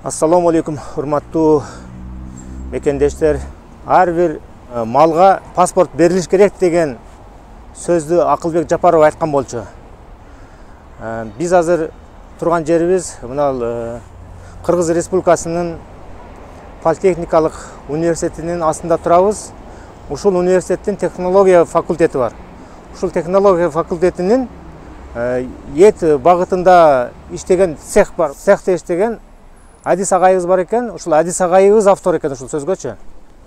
Ассаламу алейкум, урматтуу мекендештер. Ар бир малга паспорт берилиш керек деген сөздү Акылбек Жапаров айткан болчу. Биз азыр турган жерибиз мына Кыргыз Республикасынын Политехникалык университетинин астында турабыз. Ушул университеттин технология факультети бар. Ушул технология факультетинин эт багытында иштеген цех бар. Цехте иштеген Адис агайыбыз бар экен. Ушул Адис агайыбыз автор экен ушул сөзгөчү.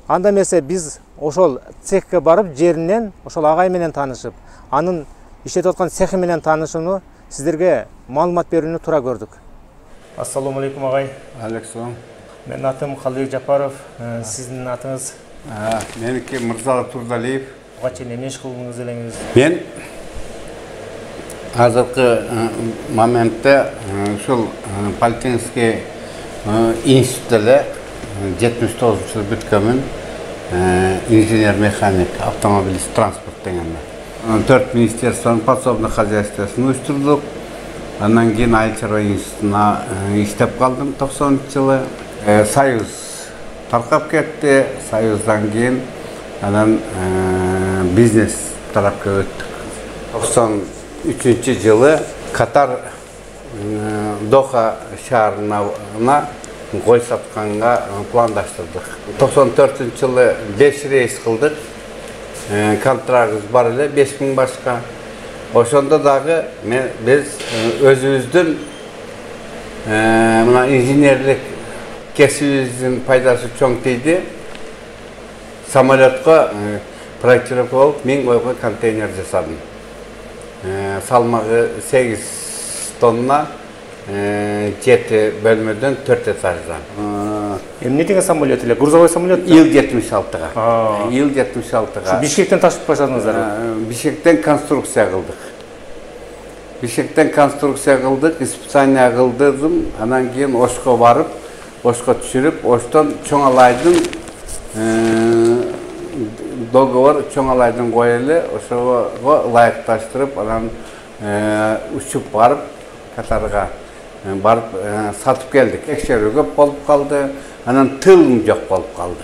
Анда эмесе биз ошол цехке барып жеринен ошол агай менен таанышып, анын иштетип аткан цехи менен таанышууну сиздерге маалымат берүүнү туура көрдүк. Ассаламу алейкум агай. Алейкум. Менин атым Калыбек Жапаров, сиздин атыңыз? Меники Мырзалы Турдалиев. Буга чейин эмне иш кылдыңыз элеңиз? Мен азыркы моментте ушул Политехнический институтта 79-жыл бүткөнмүн. Инженер-механик, автомобилист, транспорт дегенде. 4 министерствонун подсобный хозяйствосын уюштурдук. Андан кийин Айыл чарба институтуна иштеп калдым 90-жылы. Союз таркап кетти. Союздан кийин анан бизнес тарапка өттүк. 93-жылы Катар Доха шаарына кой сатканга пландаштырдык. 94-жылы 5 рейс кылдык. Контрагыбыз бар эле 5000 башка. Ошондо дагы биз өзүбүздүн мына инженерлик кесибибиздин пайдасы чоң тийди. Самолетко проектировка болуп 1000 койгой контейнер жасадым. Салмагы 8 тонна, 7 бөлмөдөн 4 этаждан. Эмне деген самолет эле? Грузовой самолет? Ил-76га. Ил-76га. Бишкектен ташып баштадыңыздар? Бишкектен конструкция кылдык. Испытание кылдым. Анан кийин Ошко барып, Ошко түшүрүп, Оштон Чоңалайдын договор Чоңалайдын коеле, ошого ылайыкташтырып, анан учуп барып Катарга барып сатып келдик. Текшерүү көп болуп калды. Анан тылым жок болуп калды.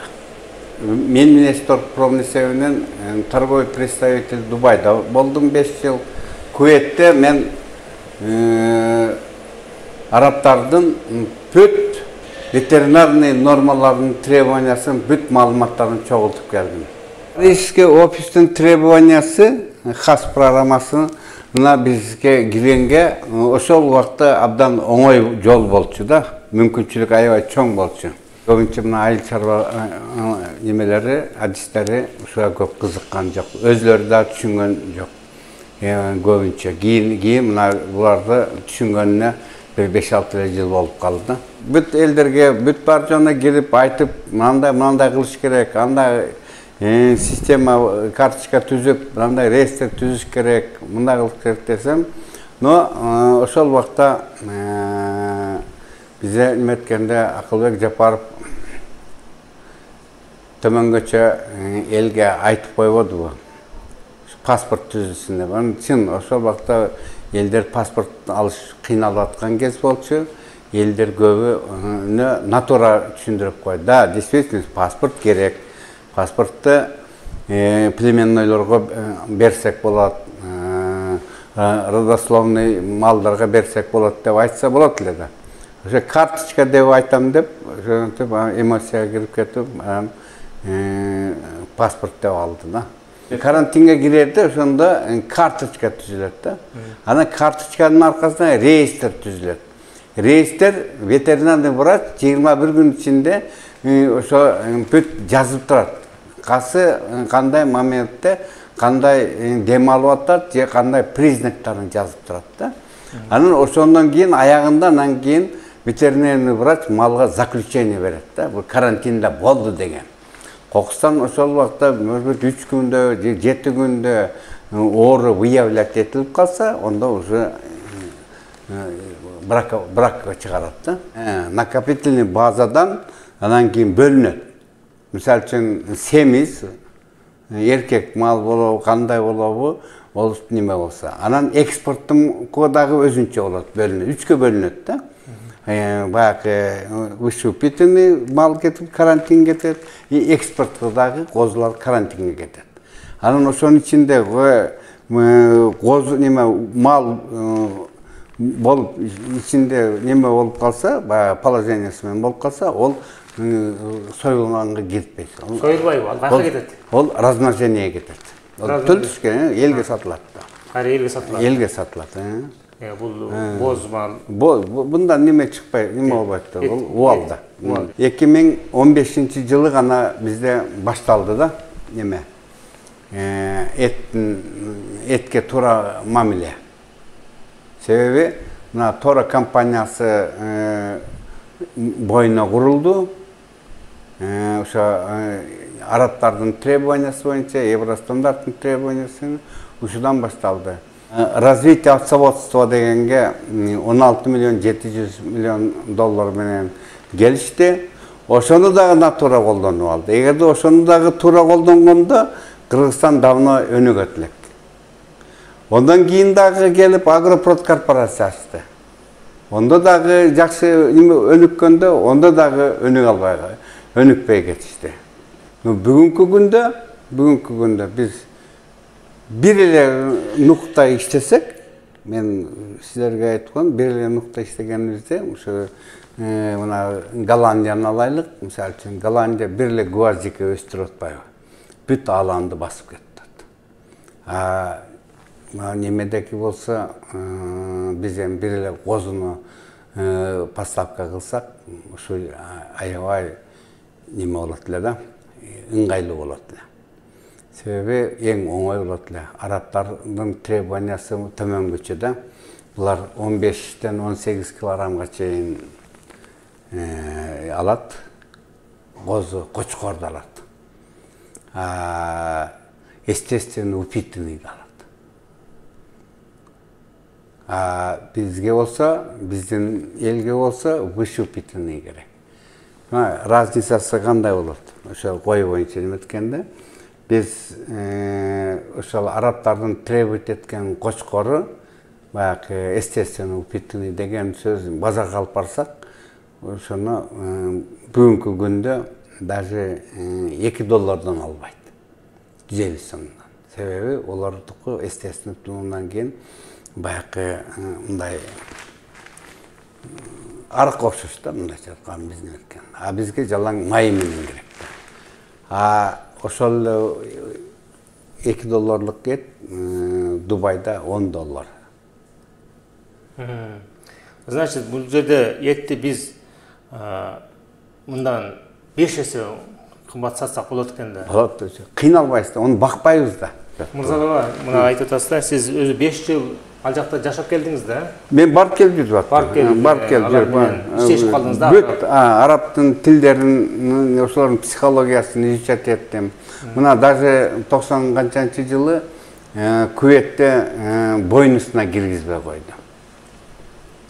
Мен Минесторгпромнесебинен торговый представитель Дубайда болдум 5 жыл. Куветте мен арабтардын бүт ветеринарный нормалардын требованиясын, бүт маалыматтарын чогултуп келдим. Парижский офистин требованиясы, хас программасын бизге киргенге ошол убакта абдан оңой жол болчу да, мүмкүнчүлүк аябай чоң болчу. Көбүнчө мына айыл чарба немелери, адистери ушуга көп кызыккан жок. Өзлөрү да түшүнгөн жок. Көбүнчө кийин мына буларды түшүнгөнүнө 5-6 жыл болуп калды. Бүт элдерге, бүт бар жана кирип айтып, мындай кылыш керек, андай система карточка түзүп, мындай реестр түзүш керек, мындай кылыш керек десем, но ошол убакта бизе эметкенде Акылбек Жапаров төмөнгөчө элге айтып койбодубу? Паспорт түзүлсүн деп. Чын ошол убакта элдер паспорт алыш кыйналып аткан кез болчу. Элдер көбү натура түшүндүрүп койду. Да, действительно паспорт керек. Паспортты племеннойлорго берсек болот, родословный малдарга берсек болот деп айтса болот эле да. Ошо карточка деп айтам деп, ошентип эмоцияга кирип кетип, паспорт деп алды да. Карантинге кирерде ошондо карточка түзүлөт да. Анан карточканын аркасында реестр түзүлөт. Реестр ветеринарный врач 21 күн ичинде ошо бүт жазып турат. Касы кандай моментте кандай дем алып атат же кандай признактарын жазып турат да. Анан ошондон кийин аягында анан кийин ветеринарный врач малга заключение берет да. Бул карантинде болду деген. Кокустан ошол убакта 3 күндө же 7 күндө оору выявлять этилип калса, ондо уже бракка чыгарат да. Накопительный базадан анан кийин бөлүнөт. Мисалы үчүн семиз эркек мал болобу, кандай болобу, ол неме болса. Анан экспорттун дагы өзүнчө болот, бөлүнөт, 3кө бөлүнөт да. баягы ушуп битини мал кетип карантин кетет, экспортко дагы козулар карантинге кетет. Анан ошонун ичинде мал болуп ичинде неме болуп калса, баягы положениясы менен болуп калса, ол союлганга кетпейт. Союлбайбы? Ал кайка кетет? Ол размножениеге кетет. Төлүшкө элге сатылат да. Кайра элге сатылат? Элге сатылат. Бул боз мал. Бундан неме чыкпай, неме болбойт да, бул убалда. 2015-жылы гана бизде башталды да, неме. Этке туура мамиле. Себеби мына Тора компаниясы бойуна курулду. Ошо арабтардын требованиясы боюнча, Евростандарттын требованиясы ушудан башталды. Развитие овцоводства дегенге 16 миллион 700 миллион доллар менен келишти. Ошону дагы натура колдонуп алды. Эгерде ошону дагы туура колдонгондо Кыргызстан давно өнүгөт элек. Ondan кийин дагы келип Агропрод корпорация ачты. Онда дагы жакшы өнүккөндө, онда дагы өнүкпөй кетишти. Бүгүнкү күндө биз бир эле нукта иштесек, мен силерге айткан, бир эле нукта иштегенибизде, ушу мына Голландияны алайлык, мисалы үчүн Голландия бир эле гвоздика өстүрүп атпайбы? Бүт аланды басып кетти. Немедеки болса, биз эми бир эле козуну поставка кылсак, ушу аябай неме болот эле да, ыңгайлуу болот эле. Себеби эң оңой болот эле. Арабтардын требованиясы төмөнгөчө да. Булар 15-тен 18 килограммга чейин алат. Козу, кочкорду алат. Естественно, упитанный алат. Бизге болса, биздин элге болса, вышеупитанный керек. Разницасы кандай болот? Ошол кой боюнча эметкенде, биз ошол арабтардын требовать эткен кочкору, баягы естественно упитанный деген сөз базарга алып барсак, ошону бүгүнкү күндө даже $2 албайт. 150 сомдон. Себеби олардыкы естественно туулунан кийин баягы мындай арык окшош да, мындайча айтканда биздин эткен. Бизге жалаң май менен керек. Ошол $2 ет Дубайда $10. Значит, бул жерде этти биз мындан 5 эсе кымбат сатсак болот экен да. Болот, кыйналбайсыз да, аны бакпайбыз да. Мырза баба, мына айтып атасыз да, сиз өзү 5 жыл ал жакта жашап келдиңиз да? Мен барып келип жүрүп аттым. Барып келип жүрүп, иштешип калдыңыз да? Бүт арабтын тилдерин, ошолордун психологиясын изучать эттим. Мына даже 90 канчанчы жылы Куветте бойнусуна киргизбей койду.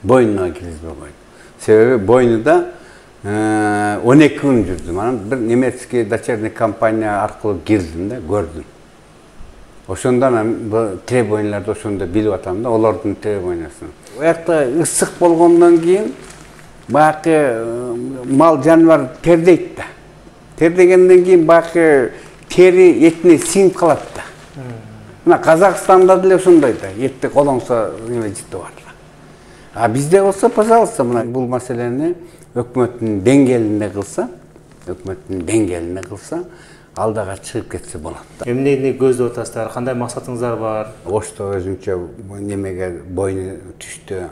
Бойнуна киргизбей койду. Себеби бойнуда 12 күн жүрдүм. Анан бир немецкий дочерний компания аркылуу кирдим да, көрдүм. Ошондан бул требованияларды ошондо билип атам да, олордун требованиясын. Оякта ысык болгондон кийин баягы мал жаныбар тердейт да. Тердегенден кийин баягы тери этине сиңип калат да. Мына Казакстанда деле ошондой да, этти колоңсо неме жыты бар. Бизде болсо, пожалуйста, мына бул маселени өкмөттүн деңгээлинде кылса, алдага чыгып кетсе болот да. Эмнени көздөп атасыздар? Кандай максатыңыздар бар? Ошто өзүнчө немеге бойну түштү,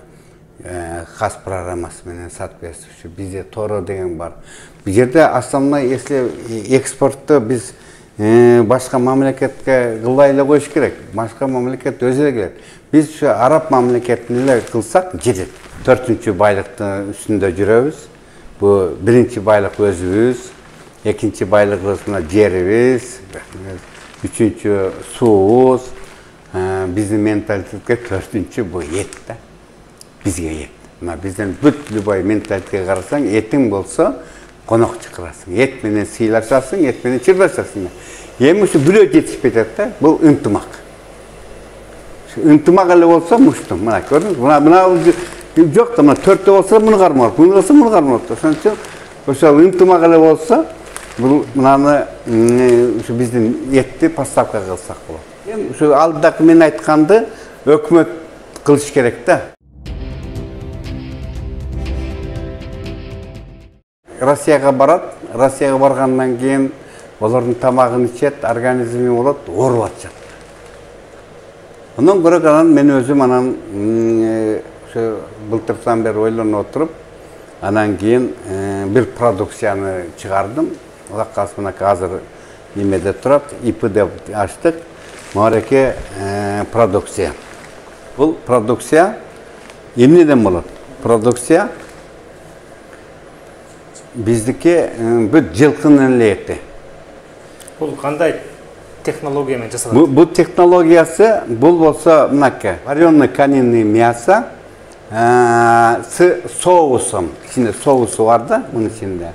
хас программасы менен соответствующий бизде Торо деген бар. Бул жерде основной, если экспортту биз башка мамлекетке кылбай эле коюш керек. Башка мамлекет өзү эле келет. Биз ушу араб мамлекетин эле кылсак жетет. 4-чү байлыктын үстүндө жүрөбүз. Бул 1-чи байлык өзүбүз, 2-чи байлыгыбыз мына жерибиз, 3-чү суубуз. Биздин менталитетке 4-чү бул эт да. Бизге эт. Мына бизден бүт любой менталитетке карасаң, этиң болсо конок чакырасың. Эт менен сыйлашасың, эт менен чырдашасың. Эми ушу бирөө жетишпей жатат да, бул ынтымак. Ынтымак эле болсо муштум. Мына көрдүңүз, мына Жоқ, мына 4-те болса, мұны қармалады. Бұны болса, мұны қармалады. Ошон үчүн ошо ынтымак эле болса, бул мынаны ушу биздин этти поставка кылсак болот. Эми ушу алдыдагы мен айтканды өкмөт кылыш керек да. Россияга барат, Россияга баргандан кийин олордун тамагын ичет, организми болот, ооруп атышат. Ondan göre kalan men özüm anan şu былтырдан beri ойлонуп oturup anan keyin bir produksiyаны çıkardım. Vakasına hazır nimede turat, ipi de açtık. Mareke produksiya. Bu produksiya emneden болады? Produksiya bizdeki bir жылкынын эти. Бул кандай технологиямен жасалат? Bu технологиясы бұл болса мынаке, вареный кониный мясо с соусом. İçinde соусу var da bunun içinde.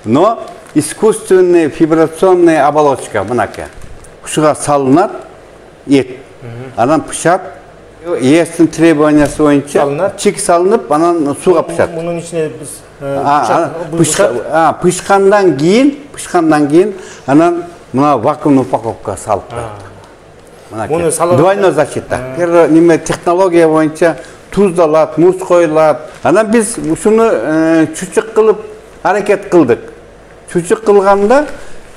Но искусственный вибрационный оболочка мынаке. Kuşuğa salınat et. Anan pişat. ES'in требованиясы boyunca çik salınıp anan suğa pişat. Bunun içine biz pişkandan keyin anan mına vakuum упаковка salып koyat. Двойной защита. Первое технология boyunca tuzdalat, muz koyulat. Ana biz şunu çuçuk kılıp hareket kıldık. Çuçuk kılganda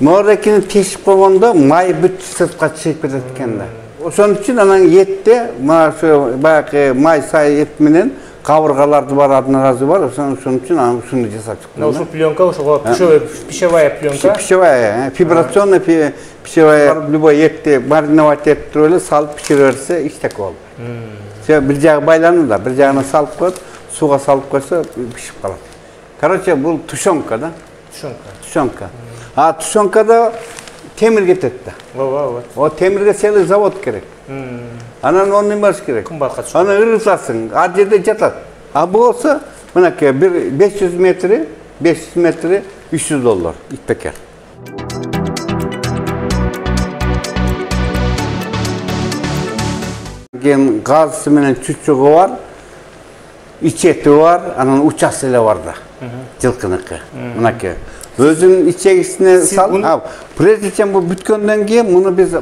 morekini teşip koyanda may büt sırtqa çıkıp ketken de. Oşun için anan yette bayaqı may say et menen кабыргаларды бар, аднаразы бар, ошон үчүн аны ушуну жасап чыктым. Ошо пленка, ошого пищевая пленка. Пищевая, вибрационный пищевая, любой этти мариновать этип туруп эле салып пишире берсе иштек болот. Бир жагы байланып да, бир жагына салып коет, суга салып койсо пишип калат. Короче, бул тушонка да. Тушонка. Тушонкада темир кетет да. O temirge целый завод керек. Анан onu немаш керек. Аны ырытасың, ал жерде жатат. А болса, мынакей 500 метри, 300 доллар итпекер. Ген газысы менен чүчүгү бар, ичети бар, анан учасы эле бар да. Жылкыныкы. Мынакей. Özünün içerisine sal. Prezi için bu bütkenden giyin, bunu biz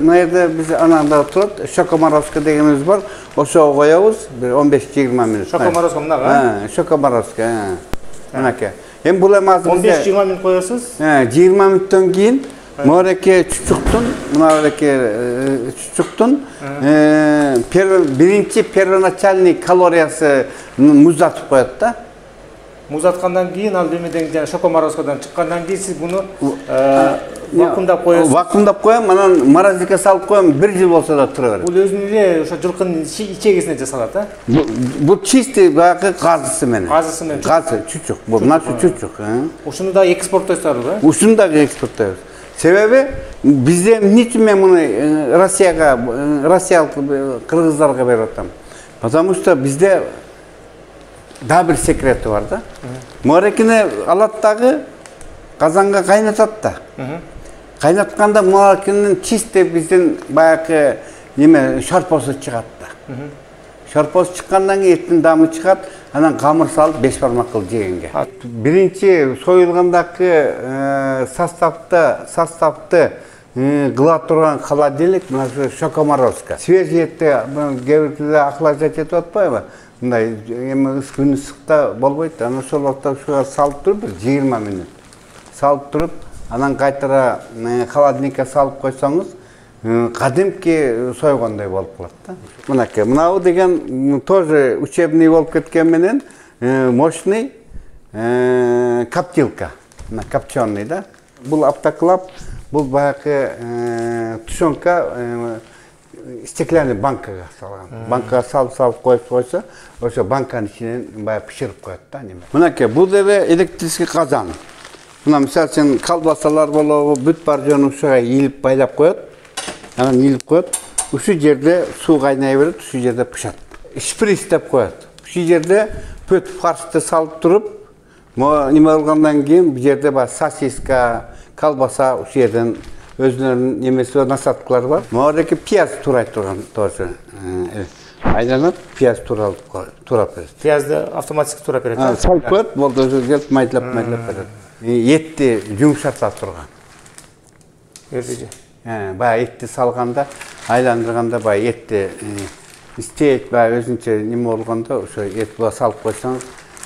ananda oturup Şokomarovska dediğimiz var. O şoğa koyuyoruz, 15-20 minut. Şokomarovska mı da? Şokomarovska. Hem bulamaz 15-20 minut koyuyorsunuz? 20 minuttan giyin. Moreke çuçuktun, birinci первоначальный kaloriyası muzlatıp koyuyor da. Muz atkandan keyin al demeden Şokomarovskadan çıkkandan keyin siz bunu vakumdap koyuyorsunuz. Vakumdap koyam, anan mорозилке салып koyam, 1 yıl olsa da tura verir. Bu özünde ошо жылкынын içegisine жасалат да? Bu чистый bagı gazısı menen. Gazısı menen. Gazı çuçuk. Bu nasıl çuçuk? Ошону да экспорттойсуздар да? Ушуну да экспорттойбуз. Себеби bizde niçin men bunu Россиялык кыргыздарга берип атам? Потому что bizde daha bir sekreti var da. Morekini alattagı kazanga kaynatat da. Kaynatkanda morekinin çiste bizden bayakı neme şarposu çıkat da. Şarposu çıkkandan etin damı çıkat, anan kamır salıp 5 parmak kıl jegenge. Birinci soyulgandaki sastavda gılat turgan холодильник mına Şokomarovska. Свежий etте gevrekliде akılacak et atpayбы? Мындай эми күн ысыкта болбойт. Аны ошол убакта ушуга салып туруп 20 минут. Салып туруп, анан кайтара холодильникке салып койсоңуз, кадимки сойгондой болуп калат да. Мынакей, мынабу деген тоже учебный болуп кеткен менен мощный коптилка. Мына копченый да. Бул автоклав, бул баягы тушонка стеклянный банкага салган. Банкага салып коюп койсо, ошо банканын ичинен бая пиширип коет да неме. Мынакей, бул деле электрический казан. Мына мисалы үчүн колбасалар болобу, бүт бар жөнү ушуга ийилип байлап коет. Анан ийилип коет. Ушул жерде суу кайнай берет, ушул жерде пишат. Шприц деп коет. Ушул жерде бүт фаршты салып туруп, неме болгондон кийин бул жерде баа сосиска, колбаса ушул жерден өзүнүн немеси насадкалары бар. Моредеки пияз турай турган тоже. айланат, пияз турап берет. Пиязды автоматически турап берет. Салып коет, болды өзү келип майдалап берет. Етти жумшарта турган. Баягы етти салганда, айландырганда баягы етти истейт, баягы өзүнчө неме болгондо, ошо эт була салып койсоңуз,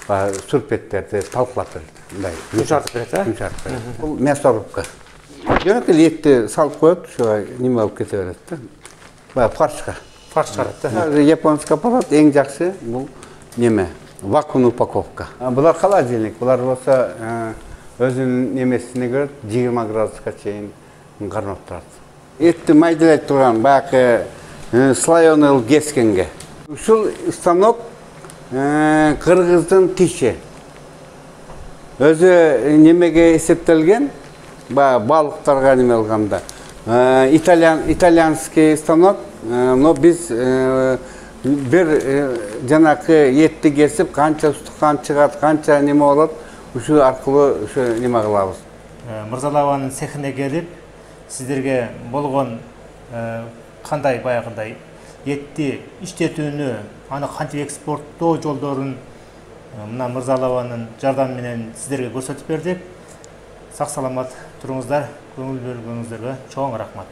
баягы сурпеттерди талкалап берет. Мындай Жумшартып берет, а? Жумшартып берет. Бул мясорубка. Жөнөкөй эле етти салып коет, ошо неме болуп кете берет да. Баягы фаршка. Фарш чыгарат да. Японский аппарат эң жакшы бул неме? Вакуумный упаковка. Булар холодильник, булар болсо өзүнүн немесине көрө 20 градуска чейин кармап турат. Этти майдалай турган баягы слоеный кескенге. Ушул станок кыргыздын тиши. Өзү немеге эсептелген, баягы балыктарга неме кылганда. Итальянский станок, но биз бир жанакы етти кесип, канча устукан чыгат, канча неме болот, ушу аркылуу ушу неме кылабыз. Мырзалованын цехине келип, сиздерге болгон кандай баягындай етти иштетүүнү, аны кантип экспорттоо жолдорун мына Мырзалованын жардамы менен сиздерге көрсөтүп бердик. Сак саламат туруңуздар, көңүл бөлгөнүңүздөргө чоң рахмат.